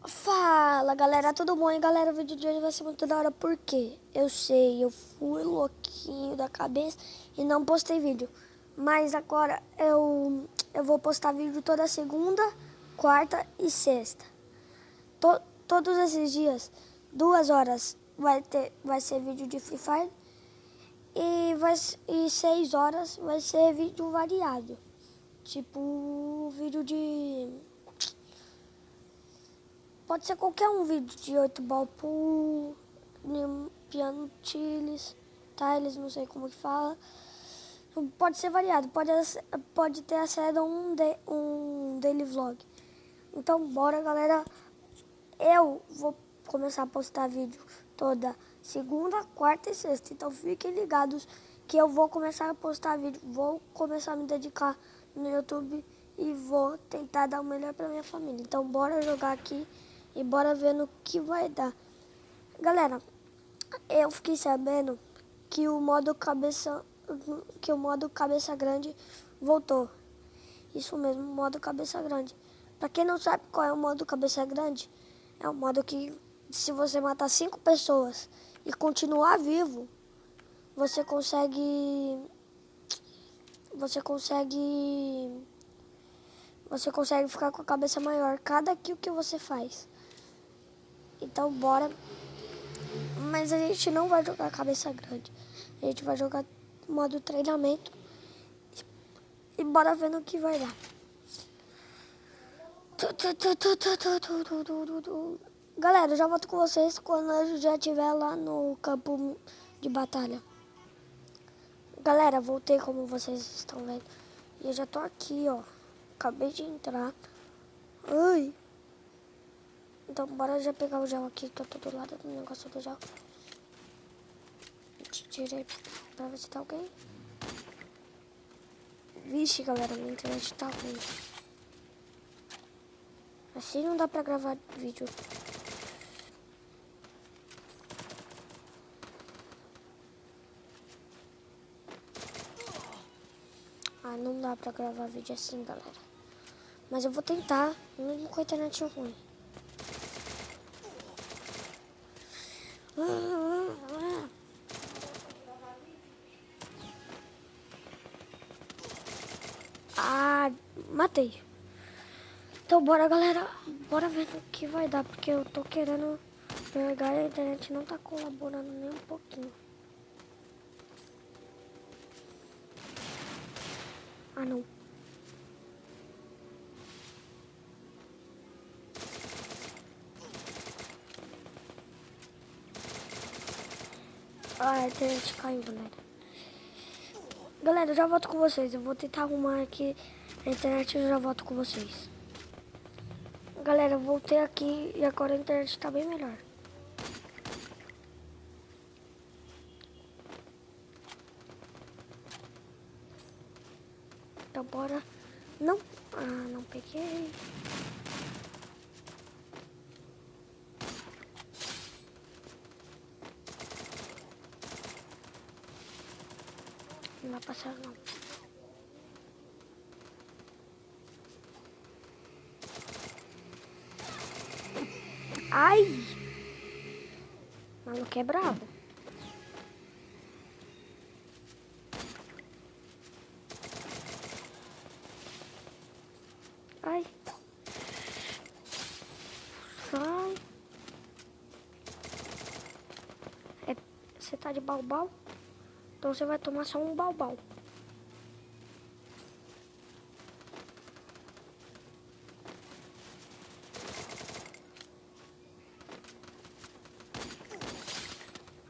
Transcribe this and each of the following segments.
Fala galera, tudo bom? E galera, o vídeo de hoje vai ser muito da hora porque eu sei, eu fui louquinho da cabeça e não postei vídeo. Mas agora eu vou postar vídeo toda segunda, quarta e sexta. Todos esses dias, 2 horas vai ser vídeo de Free Fire e 6 horas vai ser vídeo variado. Tipo, vídeo de... Pode ser qualquer um vídeo de 8 ball pool, piano chiles, tiles, não sei como que fala. Pode ser variado, pode ter acesso a um daily vlog. Então bora galera, eu vou começar a postar vídeo toda segunda, quarta e sexta. Então fiquem ligados que eu vou começar a postar vídeo, vou começar a me dedicar no YouTube e vou tentar dar o melhor pra minha família. Então bora jogar aqui e bora ver no que vai dar. Galera, eu fiquei sabendo que o modo cabeça grande voltou. Isso mesmo, o modo cabeça grande. Pra quem não sabe qual é o modo cabeça grande, é um modo que se você matar 5 pessoas e continuar vivo, você consegue você consegue você consegue ficar com a cabeça maior cada kill que você faz. Então bora. Mas a gente não vai jogar cabeça grande. A gente vai jogar modo treinamento. E bora ver no que vai dar. Galera, eu já volto com vocês quando eu já estiver lá no campo de batalha. Galera, voltei como vocês estão vendo. E eu já tô aqui, ó. Acabei de entrar. Ai. Então bora já pegar o gel aqui, que eu tô do lado do negócio do gel. Tirei pra ver se tá alguém. Vixe, galera, minha internet tá ruim. Assim não dá pra gravar vídeo. Ah, não dá pra gravar vídeo assim, galera. Mas eu vou tentar, mesmo com a internet ruim. Ah, matei. Então bora, galera. Bora ver o que vai dar, porque eu tô querendo pegar e a internet não tá colaborando nem um pouquinho. Ah, não. Ah, a internet caiu, galera. Galera, eu já volto com vocês. Eu vou tentar arrumar aqui a internet e eu já volto com vocês. Galera, eu voltei aqui e agora a internet tá bem melhor. Então bora. Não. Ah, não peguei. Não vai passar não. Ai! O maluco é bravo. Ai. Sai. Você tá de balbal? Então você vai tomar só um balbal.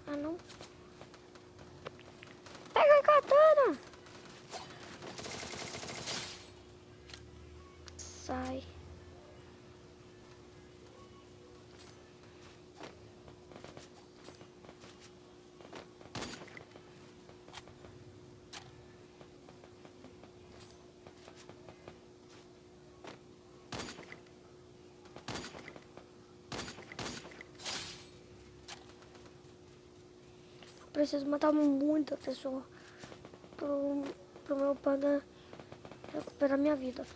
Ah, não. Pega a katana! Sai. Preciso matar muita pessoa pro meu panda recuperar minha vida.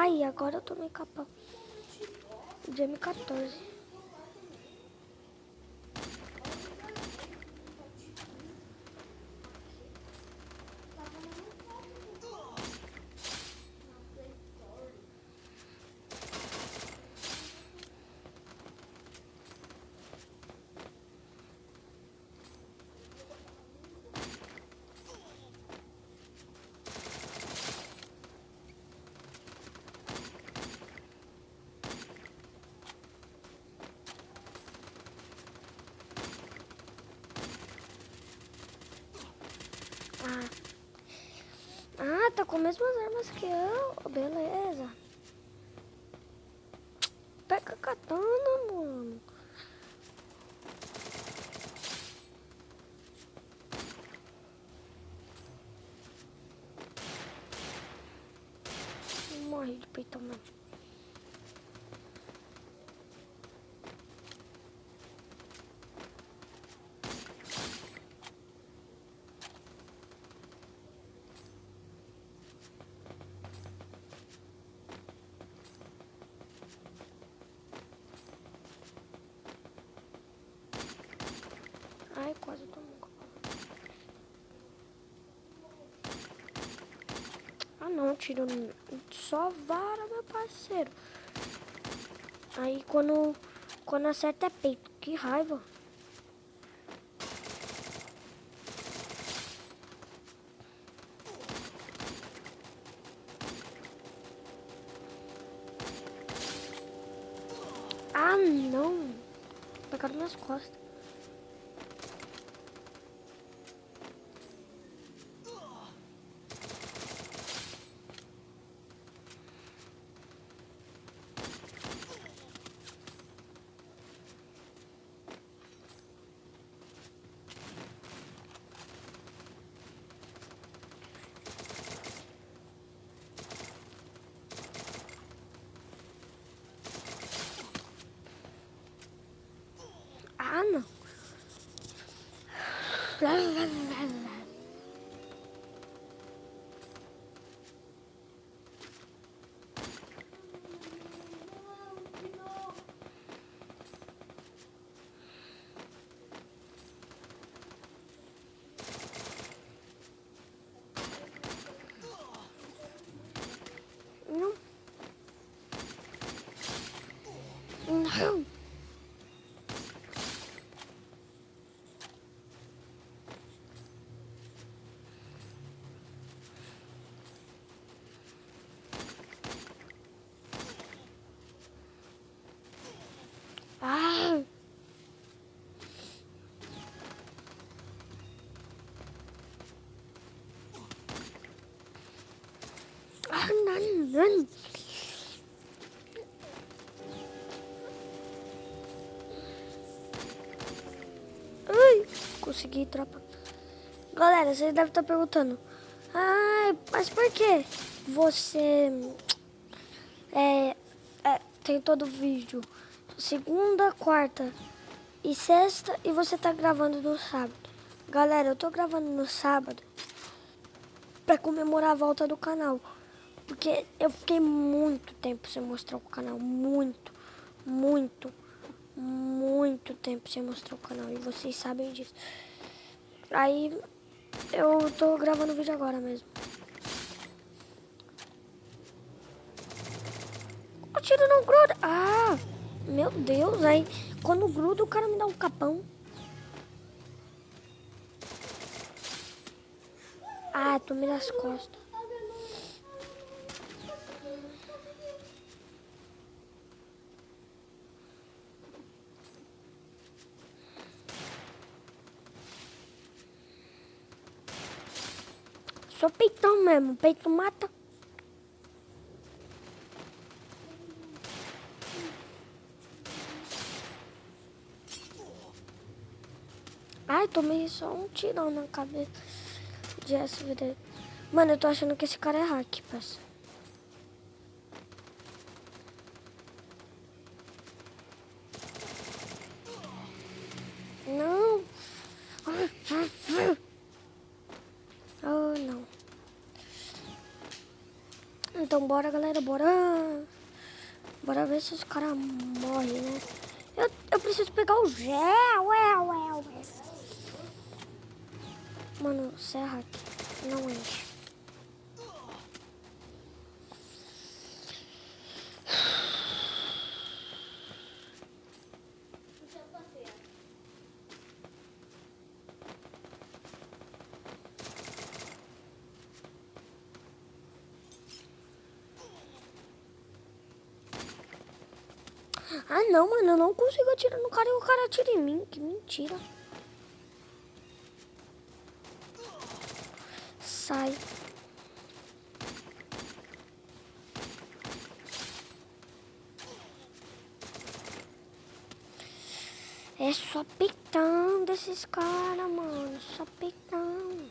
Ai, agora eu tomei capão. De M14. Ah, tá com as mesmas armas que eu. Beleza. Pega a katana, mano. Morre de peitão mesmo. Ai, quase tomei um capão. Ah não, tiro só vara, meu parceiro. Aí quando acerta é peito. Que raiva. Ah não. Pegaram minhas costas. Ah não. Não. Não. Ah. Ah, não, não. Ai, consegui, tropa. Galera, vocês devem estar perguntando. Ai, mas por que você tem todo o vídeo segunda, quarta e sexta e você tá gravando no sábado? Galera, eu tô gravando no sábado pra comemorar a volta do canal. Porque eu fiquei muito tempo sem mostrar o canal. Muito, muito, muito tempo sem mostrar o canal. E vocês sabem disso. Aí eu tô gravando o vídeo agora mesmo. O tiro não gruda. Ah, meu Deus. Aí quando gruda o cara me dá um capão. Ah, tomei nas costas. Só peitão mesmo. Peito mata. Ai, tomei só um tirão na cabeça de SVD. Mano, eu tô achando que esse cara é hack, parça. Não. Oh, não. Então bora, galera, bora. Bora ver se os caras morrem, né? Eu preciso pegar o gel. Mano, serra aqui. Não enche. Ah, não, mano, eu não consigo atirar no cara e o cara atira em mim. Que mentira. Sai. É só peitão desses caras, mano. Só peitão.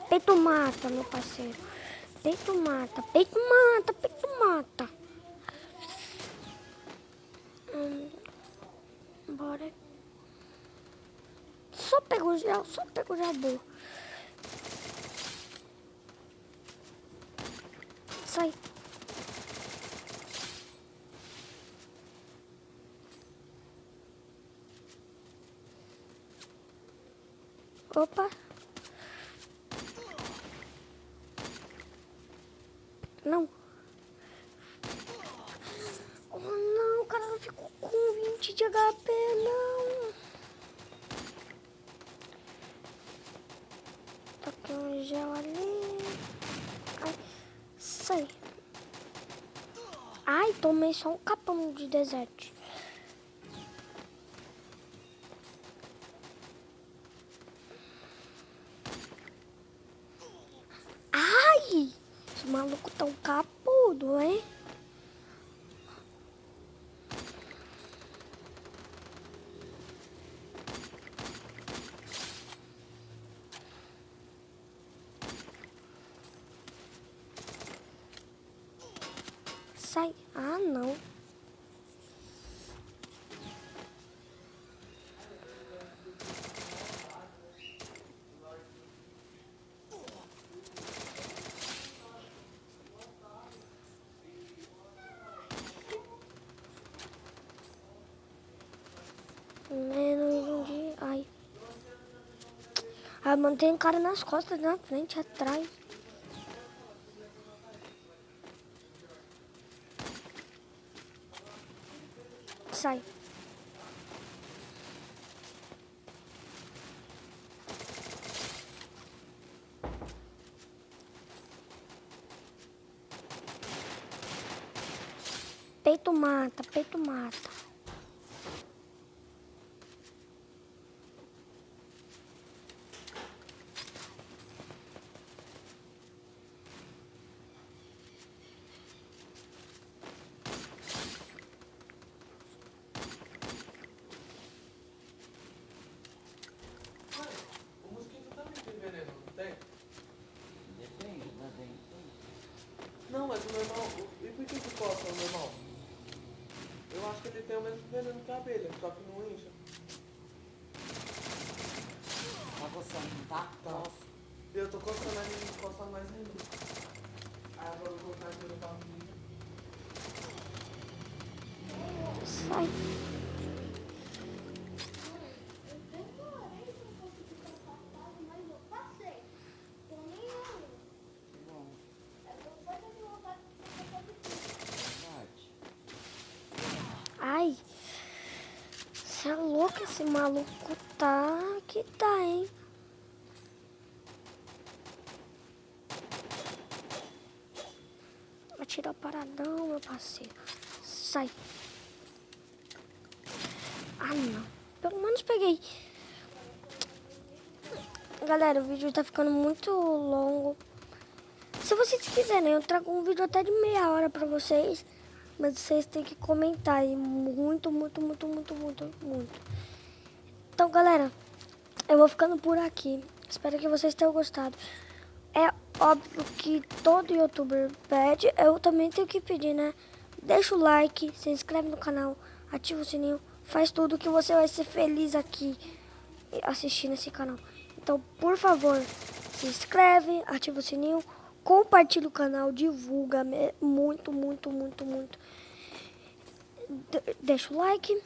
Peito mata, meu parceiro. Peito mata, peito mata, peito mata. Bora. Só pega o gel boa. Sai. Opa. Não. Oh, não, o cara não ficou com 20 de HP, não. Toquei um gel ali. Ai, sai. Ai, tomei só um capão de deserto. Ai, esse maluco tão capudo, hein? Sai. Ah, não. Menos um dia. Ai. Ah, mano, tem cara nas costas, na frente, atrás. Sai. Peito mata, peito mata. O mosquito também tem veneno, não tem? Depende, né? Não, mas o normal. E por que coça o normal? Eu acho que ele tem o mesmo veneno que a abelha, só que não incha. Tá coçando, não tá? Tá. Eu tô coçando ali, coçando mais ainda. Aí agora eu vou colocar aqui no carro. Sai. Que bom. Verdade. Ai. Você é louco, esse maluco tá que tá, hein? Atira paradão, meu parceiro. Sai. Ah, não. Pelo menos peguei. Galera, o vídeo tá ficando muito longo. Se vocês quiserem, eu trago um vídeo até de meia hora pra vocês. Mas vocês têm que comentar aí muito. Então, galera, eu vou ficando por aqui. Espero que vocês tenham gostado. É óbvio que todo youtuber pede, eu também tenho que pedir, né? deixa o like, se inscreve no canal, ativa o sininho, faz tudo que você vai ser feliz aqui assistindo esse canal. Então, por favor, se inscreve, ativa o sininho, compartilha o canal, divulga muito, muito, muito, muito. Deixa o like,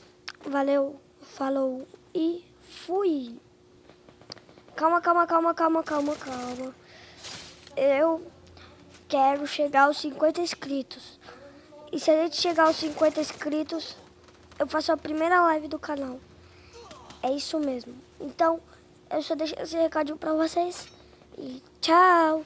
valeu, falou e fui. Calma. Eu quero chegar aos 50 inscritos. E se a gente chegar aos 50 inscritos, eu faço a primeira live do canal. É isso mesmo. Então, eu só deixo esse recadinho pra vocês. E tchau!